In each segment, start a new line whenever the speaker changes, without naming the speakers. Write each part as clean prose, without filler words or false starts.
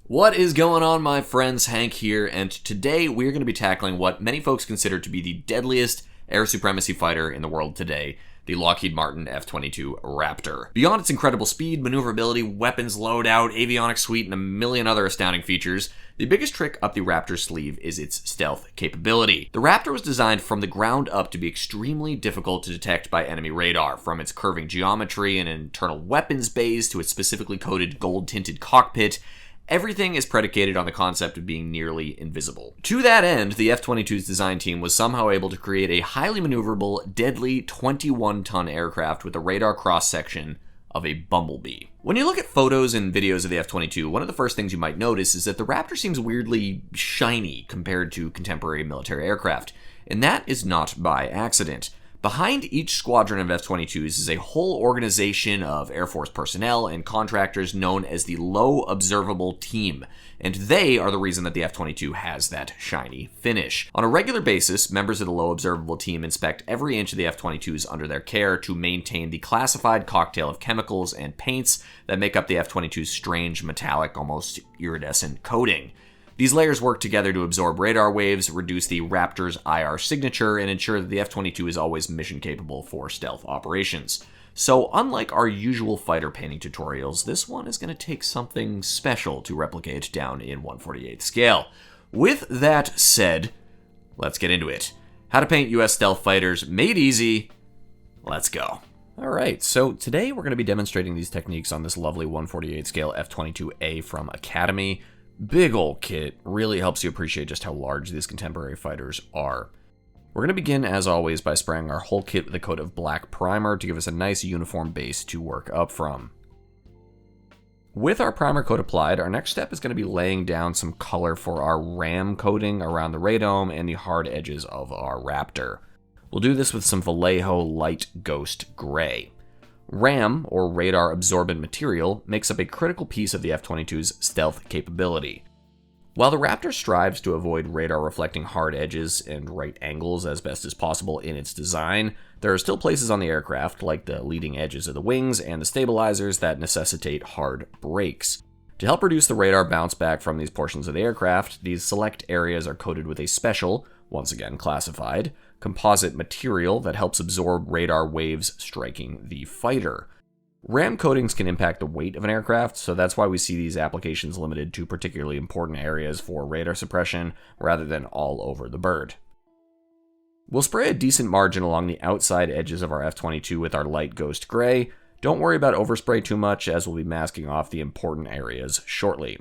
What is going on, my friends? Hank here, and today we're going to be tackling what many folks consider to be the deadliest air supremacy fighter in the world today, the Lockheed Martin F-22 Raptor. Beyond its incredible speed, maneuverability, weapons loadout, avionics suite, and a million other astounding features, the biggest trick up the Raptor's sleeve is its stealth capability. The Raptor was designed from the ground up to be extremely difficult to detect by enemy radar, from its curving geometry and internal weapons bays to its specifically coated gold-tinted cockpit. Everything is predicated on the concept of being nearly invisible. To that end, the F-22's design team was somehow able to create a highly maneuverable, deadly 21-ton aircraft with a radar cross-section of a bumblebee. When you look at photos and videos of the F-22, one of the first things you might notice is that the Raptor seems weirdly shiny compared to contemporary military aircraft, and that is not by accident. Behind each squadron of F-22s is a whole organization of Air Force personnel and contractors known as the Low Observable Team, and they are the reason that the F-22 has that shiny finish. On a regular basis, members of the Low Observable Team inspect every inch of the F-22s under their care to maintain the classified cocktail of chemicals and paints that make up the F-22's strange, metallic, almost iridescent coating. These layers work together to absorb radar waves, reduce the Raptor's IR signature, and ensure that the F-22 is always mission capable for stealth operations. So unlike our usual fighter painting tutorials, this one is going to take something special to replicate down in 1/48 scale. With that said, let's get into it. How to paint US stealth fighters made easy. Let's go. Alright, so today we're going to be demonstrating these techniques on this lovely 1/48 scale F-22A from Academy. Big ol' kit, really helps you appreciate just how large these contemporary fighters are. We're going to begin, as always, by spraying our whole kit with a coat of black primer to give us a nice uniform base to work up from. With our primer coat applied, our next step is going to be laying down some color for our RAM coating around the radome and the hard edges of our Raptor. We'll do this with some Vallejo Light Ghost Gray. RAM, or radar absorbent material, makes up a critical piece of the F-22's stealth capability. While the Raptor strives to avoid radar reflecting hard edges and right angles as best as possible in its design, there are still places on the aircraft, like the leading edges of the wings and the stabilizers, that necessitate hard brakes. To help reduce the radar bounce back from these portions of the aircraft, these select areas are coated with a special, once again classified, composite material that helps absorb radar waves striking the fighter. RAM coatings can impact the weight of an aircraft, so that's why we see these applications limited to particularly important areas for radar suppression rather than all over the bird. We'll spray a decent margin along the outside edges of our F-22 with our light ghost gray. Don't worry about overspray too much, as we'll be masking off the important areas shortly.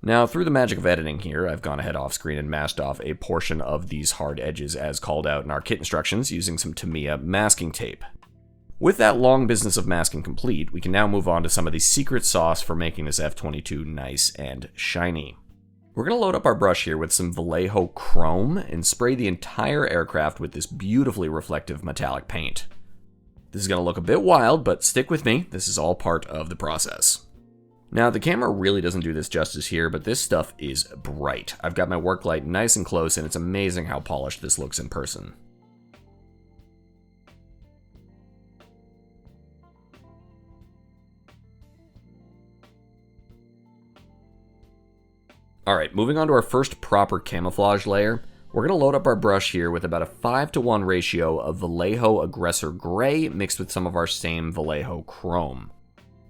Now, through the magic of editing here, I've gone ahead off screen and masked off a portion of these hard edges as called out in our kit instructions using some Tamiya masking tape. With that long business of masking complete, we can now move on to some of the secret sauce for making this F-22 nice and shiny. We're going to load up our brush here with some Vallejo Chrome and spray the entire aircraft with this beautifully reflective metallic paint. This is going to look a bit wild, but stick with me, this is all part of the process. Now, the camera really doesn't do this justice here, but this stuff is bright. I've got my work light nice and close, and it's amazing how polished this looks in person. Alright, moving on to our first proper camouflage layer. We're going to load up our brush here with about a 5-to-1 ratio of Vallejo Aggressor Gray mixed with some of our same Vallejo Chrome.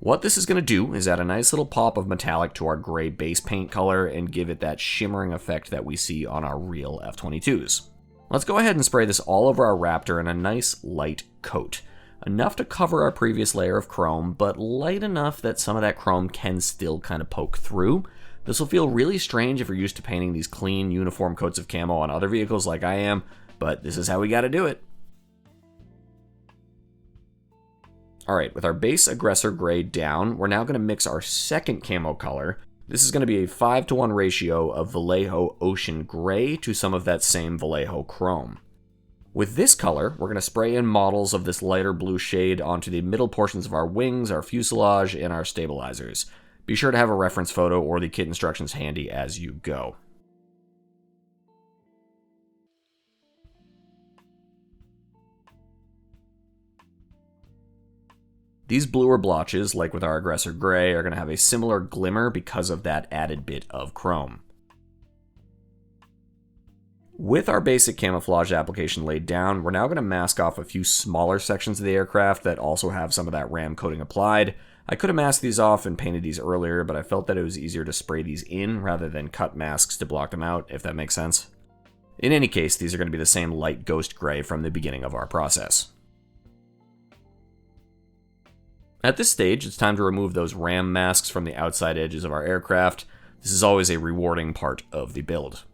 What this is going to do is add a nice little pop of metallic to our gray base paint color and give it that shimmering effect that we see on our real F-22s. Let's go ahead and spray this all over our Raptor in a nice light coat. Enough to cover our previous layer of chrome, but light enough that some of that chrome can still kind of poke through. This will feel really strange if you're used to painting these clean, uniform coats of camo on other vehicles like I am, but this is how we gotta do it. Alright, with our base Aggressor Gray down, we're now going to mix our second camo color. This is going to be a 5-to-1 ratio of Vallejo Ocean Gray to some of that same Vallejo Chrome. With this color, we're going to spray in models of this lighter blue shade onto the middle portions of our wings, our fuselage, and our stabilizers. Be sure to have a reference photo or the kit instructions handy as you go. These bluer blotches, like with our Aggressor Gray, are going to have a similar glimmer because of that added bit of chrome. With our basic camouflage application laid down, we're now going to mask off a few smaller sections of the aircraft that also have some of that RAM coating applied. I could have masked these off and painted these earlier, but I felt that it was easier to spray these in rather than cut masks to block them out, if that makes sense. In any case, these are going to be the same light ghost gray from the beginning of our process. At this stage, it's time to remove those RAM masks from the outside edges of our aircraft. This is always a rewarding part of the build.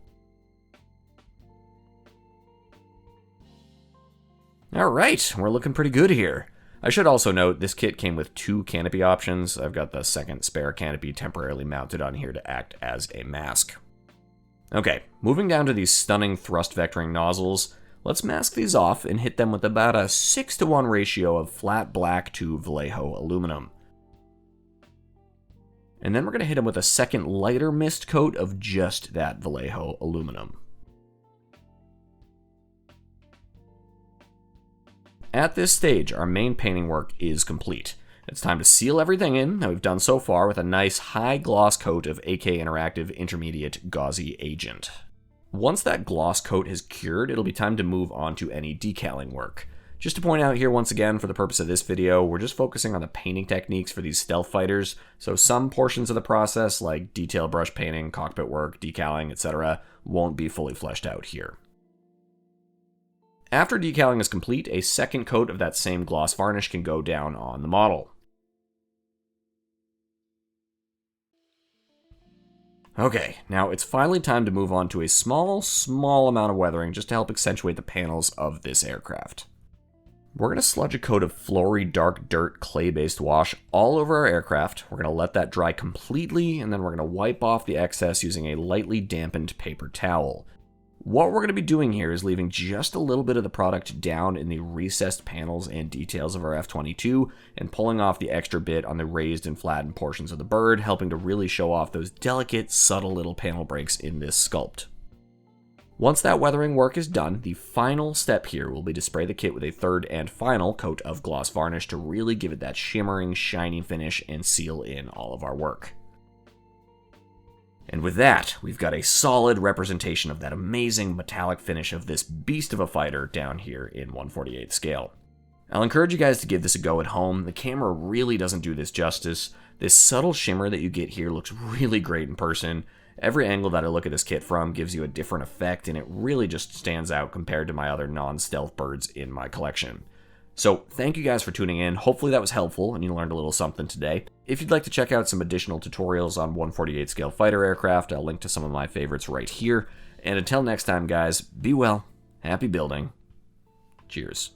Alright, we're looking pretty good here. I should also note, this kit came with 2 canopy options. I've got the second spare canopy temporarily mounted on here to act as a mask. Okay, moving down to these stunning thrust vectoring nozzles, let's mask these off and hit them with about a 6:1 ratio of flat black to Vallejo aluminum. And then we're going to hit them with a second lighter mist coat of just that Vallejo aluminum. At this stage, our main painting work is complete. It's time to seal everything in that we've done so far with a nice high gloss coat of AK Interactive Intermediate Gauzy Agent. Once that gloss coat has cured, it'll be time to move on to any decaling work. Just to point out here once again, for the purpose of this video, we're just focusing on the painting techniques for these stealth fighters, so some portions of the process, like detail brush painting, cockpit work, decaling, etc., won't be fully fleshed out here. After decaling is complete, a second coat of that same gloss varnish can go down on the model. Okay, now it's finally time to move on to a small amount of weathering just to help accentuate the panels of this aircraft. We're going to sludge a coat of Flory Dark Dirt clay-based wash all over our aircraft. We're going to let that dry completely, and then we're going to wipe off the excess using a lightly dampened paper towel. What we're going to be doing here is leaving just a little bit of the product down in the recessed panels and details of our F-22 and pulling off the extra bit on the raised and flattened portions of the bird, helping to really show off those delicate, subtle little panel breaks in this sculpt. Once that weathering work is done, the final step here will be to spray the kit with a third and final coat of gloss varnish to really give it that shimmering, shiny finish and seal in all of our work. And with that, we've got a solid representation of that amazing metallic finish of this beast of a fighter down here in 1/48 scale. I'll encourage you guys to give this a go at home. The camera really doesn't do this justice. This subtle shimmer that you get here looks really great in person. Every angle that I look at this kit from gives you a different effect, and it really just stands out compared to my other non-stealth birds in my collection. So thank you guys for tuning in. Hopefully that was helpful and you learned a little something today. If you'd like to check out some additional tutorials on 1/48 scale fighter aircraft, I'll link to some of my favorites right here. And until next time, guys, be well, happy building, cheers.